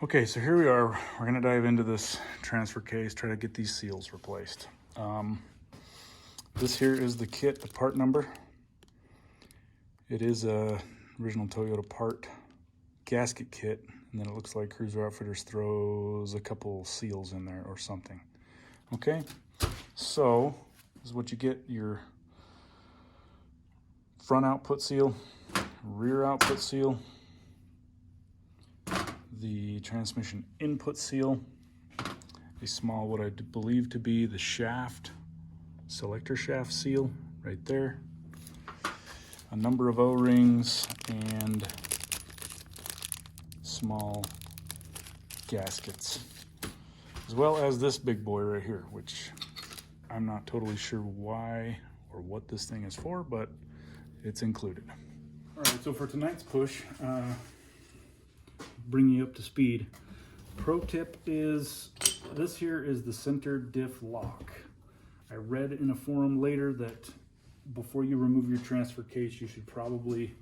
Okay, so here we are. We're gonna dive into this transfer case, try to get these seals replaced. This here is the kit, the part number. It is a original Toyota part gasket kit, and then it looks like Cruiser Outfitters throws a couple seals in there or something. Okay, so this is what you get: your front output seal, rear output seal, the transmission input seal, a small, what I believe to be the shaft, selector shaft seal right there, a number of O-rings, and small gaskets, as well as this big boy right here, which I'm not totally sure why or what this thing is for, but it's included. All right, so for tonight's push, bring you up to speed. Pro tip is, this here is the center diff lock. I read in a forum later that before you remove your transfer case, you should probably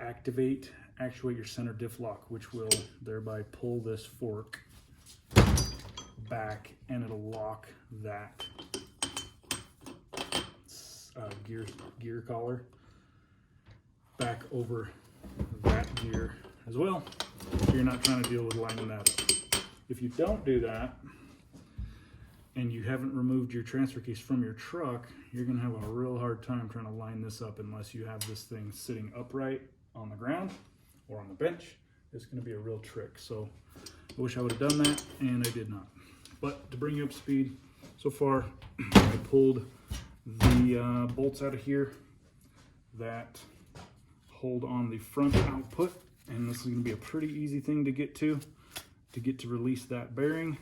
actuate your center diff lock, which will thereby pull this fork back and it'll lock that gear collar back over that gear as well, so you're not trying to deal with lining that up. If you don't do that and you haven't removed your transfer case from your truck, you're gonna have a real hard time trying to line this up unless you have this thing sitting upright on the ground or on the bench. It's gonna be a real trick. So I wish I would have done that, and I did not. But to bring you up to speed, so far I pulled the bolts out of here that hold on the front output, and this is going to be a pretty easy thing to get to release that bearing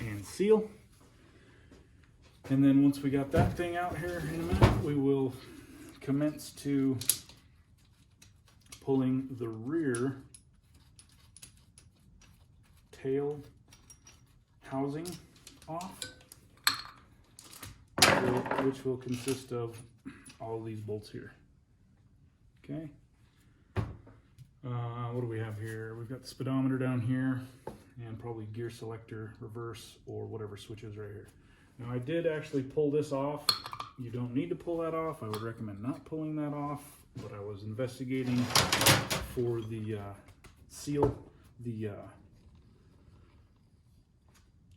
and seal. And then once we got that thing out here in a minute, we will commence to pulling the rear tail housing off, which will consist of all these bolts here. Okay. What do we have here? We've got the speedometer down here and probably gear selector, reverse, or whatever switches right here. Now I did actually pull this off. You don't need to pull that off. I would recommend not pulling that off, but I was investigating for the seal, the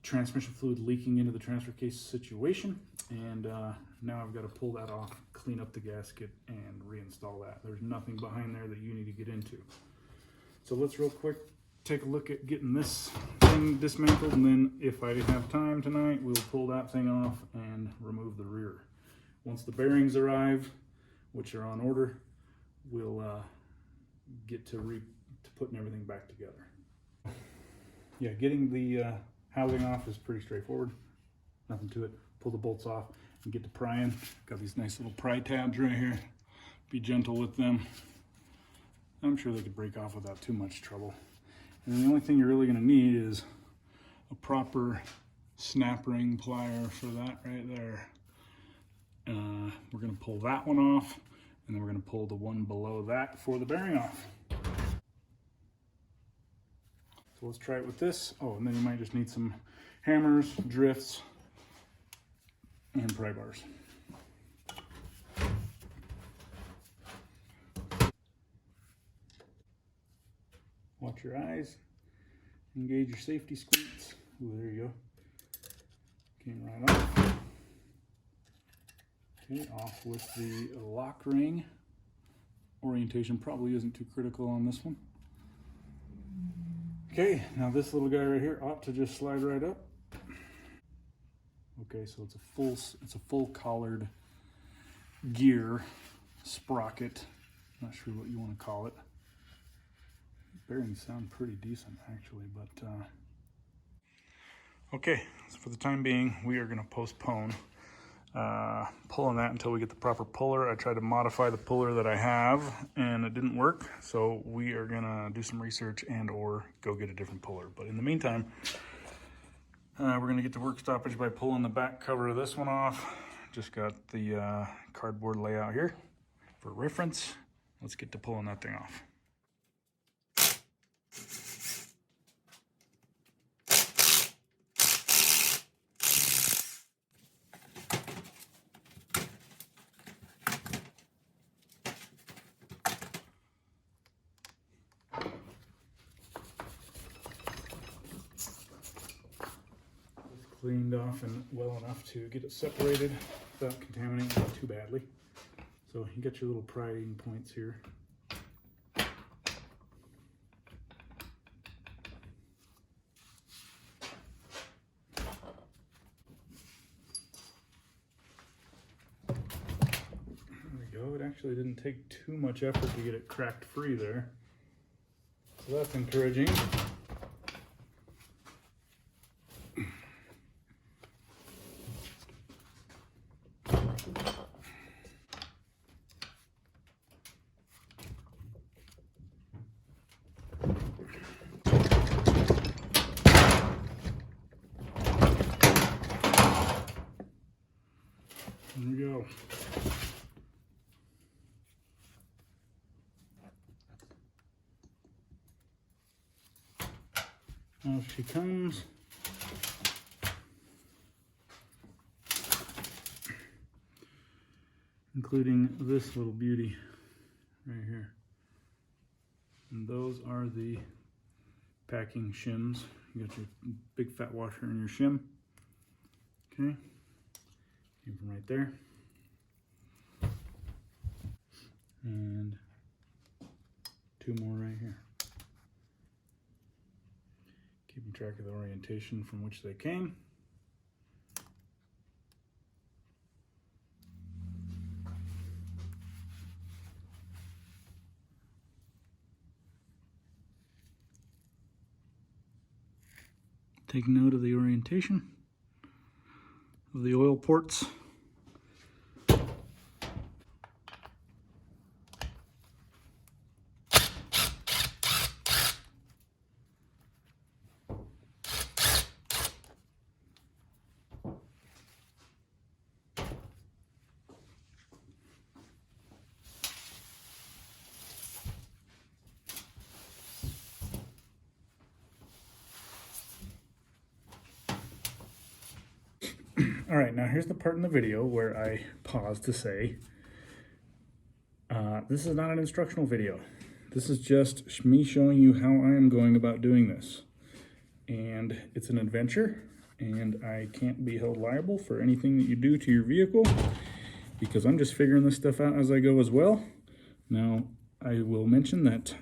transmission fluid leaking into the transfer case situation, and now I've got to pull that off, clean up the gasket, and reinstall that. There's nothing behind there that you need to get into. So let's real quick take a look at getting this thing dismantled, and then if I have time tonight, we'll pull that thing off and remove the rear. Once the bearings arrive, which are on order, we'll get to putting everything back together. Yeah, getting the housing off is pretty straightforward. Nothing to it. Pull the bolts off and get to prying. Got these nice little pry tabs right here. Be gentle with them. I'm sure they could break off without too much trouble. And then the only thing you're really going to need is a proper snap ring plier for that right there. We're going to pull that one off, and then we're going to pull the one below that for the bearing off. So let's try it with this. Oh, and then you might just need some hammers, drifts, and pry bars. Watch your eyes. Engage your safety squeaks. Ooh, there you go. Came right off. Okay, off with the lock ring. Orientation probably isn't too critical on this one. Okay, now this little guy right here ought to just slide right up. Okay, so it's a full collared gear sprocket. Not sure what you want to call it. Bearings sound pretty decent actually, but okay, so for the time being, we are going to postpone pulling that until we get the proper puller. I tried to modify the puller that I have and it didn't work, so we are going to do some research and or go get a different puller. But in the meantime, we're going to get to work stoppage by pulling the back cover of this one off. Just got the cardboard layout here for reference. Let's get to pulling that thing off. cleaned off and well enough to get it separated without contaminating it too badly. So you got your little prying points here. It actually didn't take too much effort to get it cracked free there. So that's encouraging. There we go. Now she comes. Including this little beauty right here. And those are the packing shims. You got your big fat washer and your shim. Okay. Came from right there. And two more right here. Keeping track of the orientation from which they came. Take note of the orientation of the oil ports. All right, now here's the part in the video where I pause to say, this is not an instructional video. This is just me showing you how I am going about doing this. And it's an adventure, and I can't be held liable for anything that you do to your vehicle because I'm just figuring this stuff out as I go as well. Now, I will mention that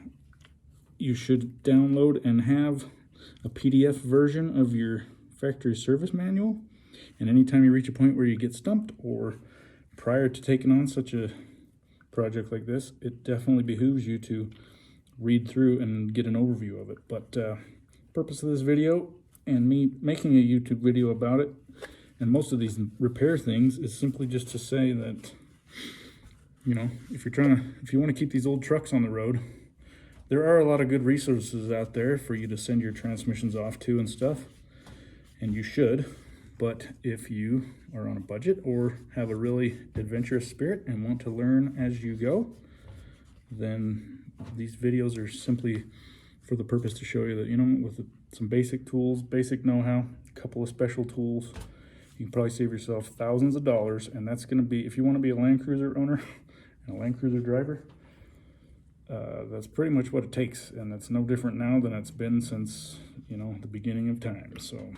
you should download and have a PDF version of your factory service manual. And anytime you reach a point where you get stumped or prior to taking on such a project like this, it definitely behooves you to read through and get an overview of it. But purpose of this video and me making a YouTube video about it and most of these repair things is simply just to say that, you know, if you want to keep these old trucks on the road, there are a lot of good resources out there for you to send your transmissions off to and stuff, and you should. But if you are on a budget or have a really adventurous spirit and want to learn as you go, then these videos are simply for the purpose to show you that, you know, with some basic tools, basic know-how, a couple of special tools, you can probably save yourself thousands of dollars. And that's going to be, if you want to be a Land Cruiser owner and a Land Cruiser driver, that's pretty much what it takes. And that's no different now than it's been since, you know, the beginning of time. So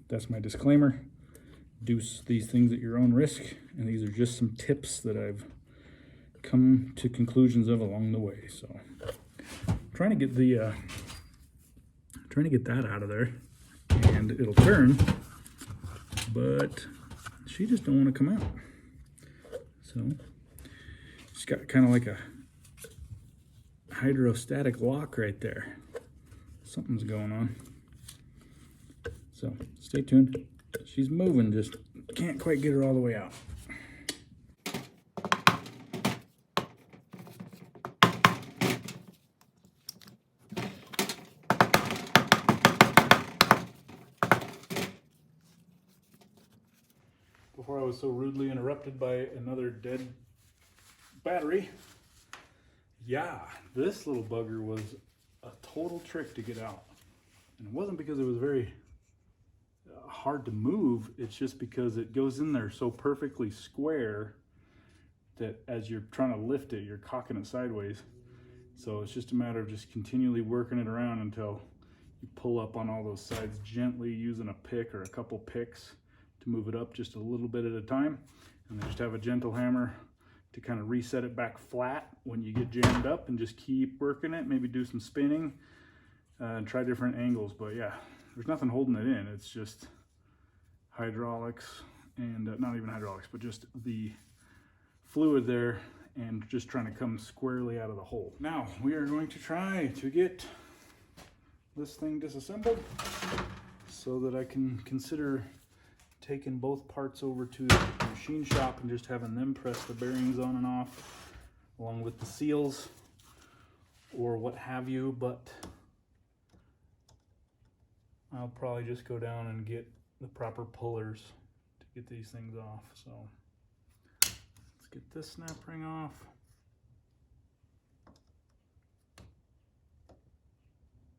that's my disclaimer. Do these things at your own risk, and these are just some tips that I've come to conclusions of along the way. So, trying to get that out of there, and it'll turn, but she just don't want to come out. So, she's got kind of like a hydrostatic lock right there. Something's going on. So stay tuned. She's moving, just can't quite get her all the way out. Before I was so rudely interrupted by another dead battery, yeah, this little bugger was a total trick to get out. And it wasn't because it was very hard to move, it's just because it goes in there so perfectly square that as you're trying to lift it, you're cocking it sideways. So it's just a matter of just continually working it around until You pull up on all those sides gently using a pick or a couple picks to move it up just a little bit at a time. And then just have a gentle hammer to kind of reset it back flat when you get jammed up, and just keep working it. Maybe do some spinning and try different angles. But yeah, there's nothing holding it in. It's just hydraulics and not even hydraulics, but just the fluid there and just trying to come squarely out of the hole. Now we are going to try to get this thing disassembled so that I can consider taking both parts over to the machine shop and just having them press the bearings on and off along with the seals or what have you. But I'll probably just go down and get the proper pullers to get these things off. So let's get this snap ring off.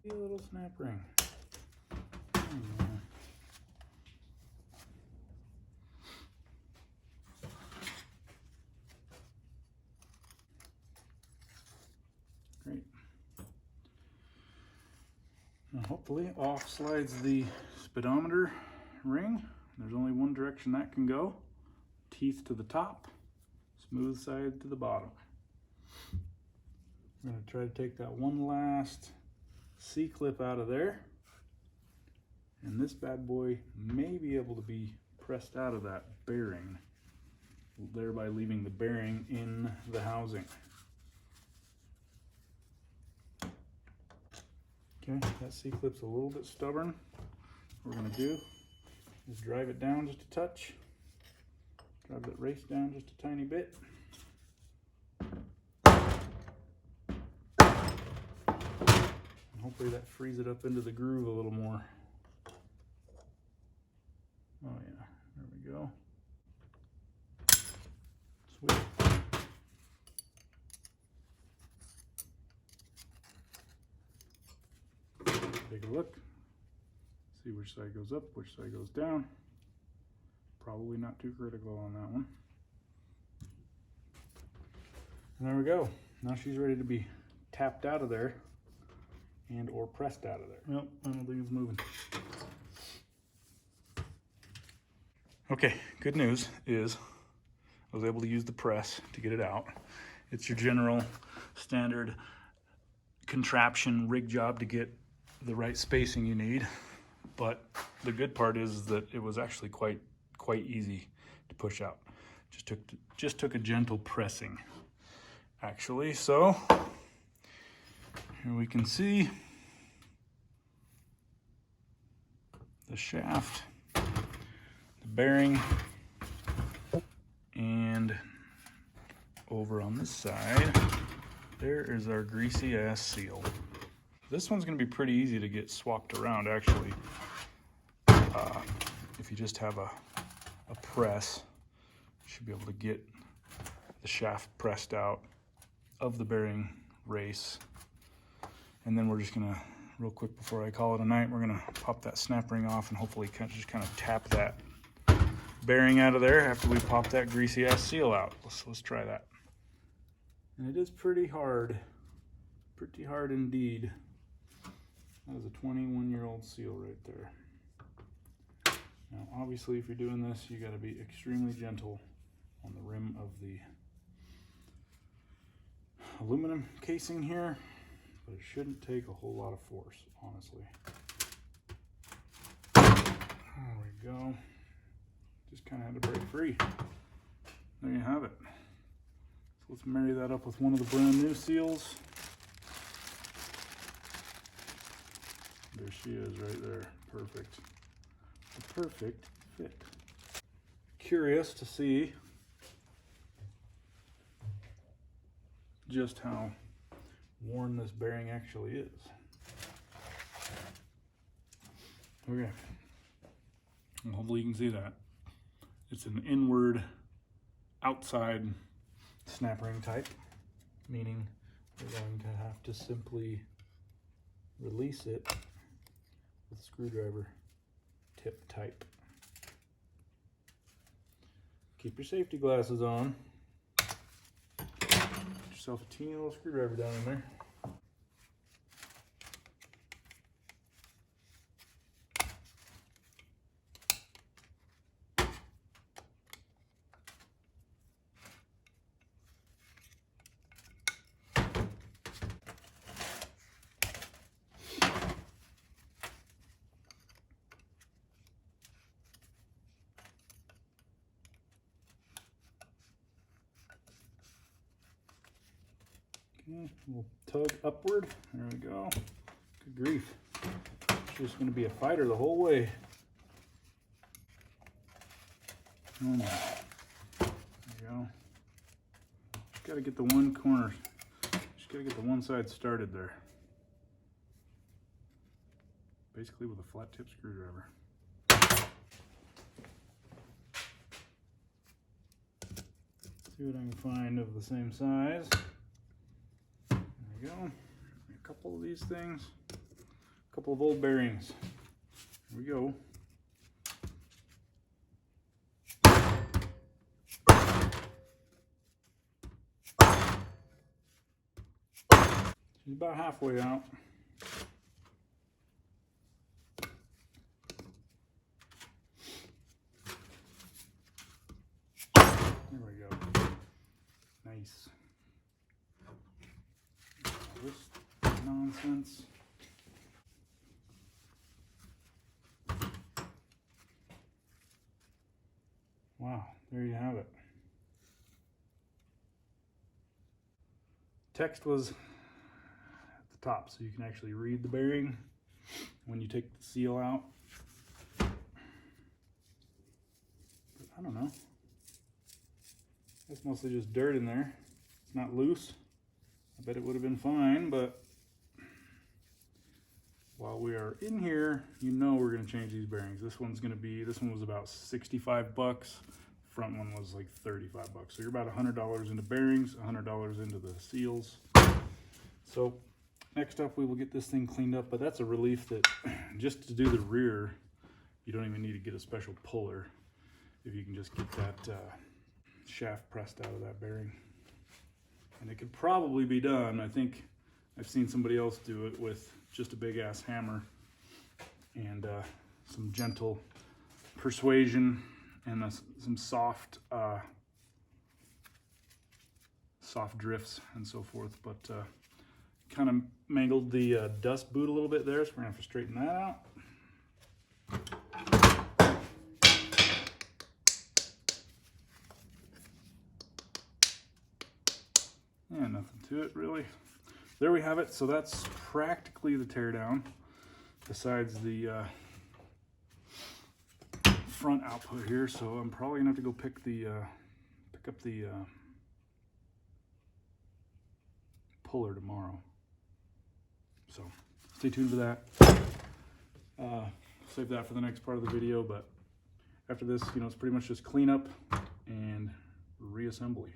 A little snap ring. Great. Now hopefully off slides the speedometer ring. There's only one direction that can go. Teeth to the top, smooth side to the bottom. I'm going to try to take that one last C-clip out of there, and this bad boy may be able to be pressed out of that bearing, thereby leaving the bearing in the housing. Okay, that C-clip's a little bit stubborn. What we're going to do is drive it down just a touch, drive that race down just a tiny bit. Hopefully that frees it up into the groove a little more. Oh yeah, there we go. Sweet. Take a look. See which side goes up, which side goes down. Probably not too critical on that one. And there we go. Now she's ready to be tapped out of there and or pressed out of there. Nope, I don't think it's moving. Okay, good news is I was able to use the press to get it out. It's your general standard contraption rig job to get the right spacing you need. But the good part is that it was actually quite easy to push out. Just took a gentle pressing, actually. So here we can see the shaft, the bearing, and over on this side, there is our greasy ass seal. This one's gonna be pretty easy to get swapped around, actually. If you just have a press, you should be able to get the shaft pressed out of the bearing race. And then we're just gonna, real quick before I call it a night, we're gonna pop that snap ring off and hopefully just kind of tap that bearing out of there after we pop that greasy ass seal out. Let's try that. And it is pretty hard indeed. That is a 21-year-old seal right there. Now, obviously, if you're doing this, you got to be extremely gentle on the rim of the aluminum casing here, but it shouldn't take a whole lot of force, honestly. There we go. Just kind of had to break free. There you have it. So let's marry that up with one of the brand new seals. There she is right there. Perfect. The perfect fit. Curious to see just how worn this bearing actually is. Okay. Well, hopefully you can see that. It's an inward, outside snap ring type, meaning we're going to have to simply release it with screwdriver tip type. Keep your safety glasses on. Get yourself a teeny little screwdriver down in there. We'll tug upward. There we go. Good grief. It's just going to be a fighter the whole way. Oh my. There we go. Just got to get the one corner. Just got to get the one side started there. Basically with a flat tip screwdriver. See what I can find of the same size. There we go. A couple of these things. A couple of old bearings. Here we go. She's about halfway out. There we go. Nice. This nonsense. Wow, there you have it. Text was at the top, so you can actually read the bearing when you take the seal out. But I don't know. It's mostly just dirt in there. It's not loose. I bet it would have been fine, but while we are in here, you know we're going to change these bearings. This one was about 65 bucks. Front one was like 35 bucks. So you're about $100 into bearings, $100 into the seals. So next up, we will get this thing cleaned up, but that's a relief that just to do the rear, you don't even need to get a special puller if you can just get that shaft pressed out of that bearing. And it could probably be done. I think I've seen somebody else do it with just a big ass hammer and some gentle persuasion and some soft drifts and so forth. But kind of mangled the dust boot a little bit there, so we're gonna have to straighten that out. Yeah, nothing to it really. There we have it. So that's practically the teardown, besides the front output here. So I'm probably gonna have to go pick up the puller tomorrow. So stay tuned for that. Save that for the next part of the video. But after this, it's pretty much just cleanup and reassembly.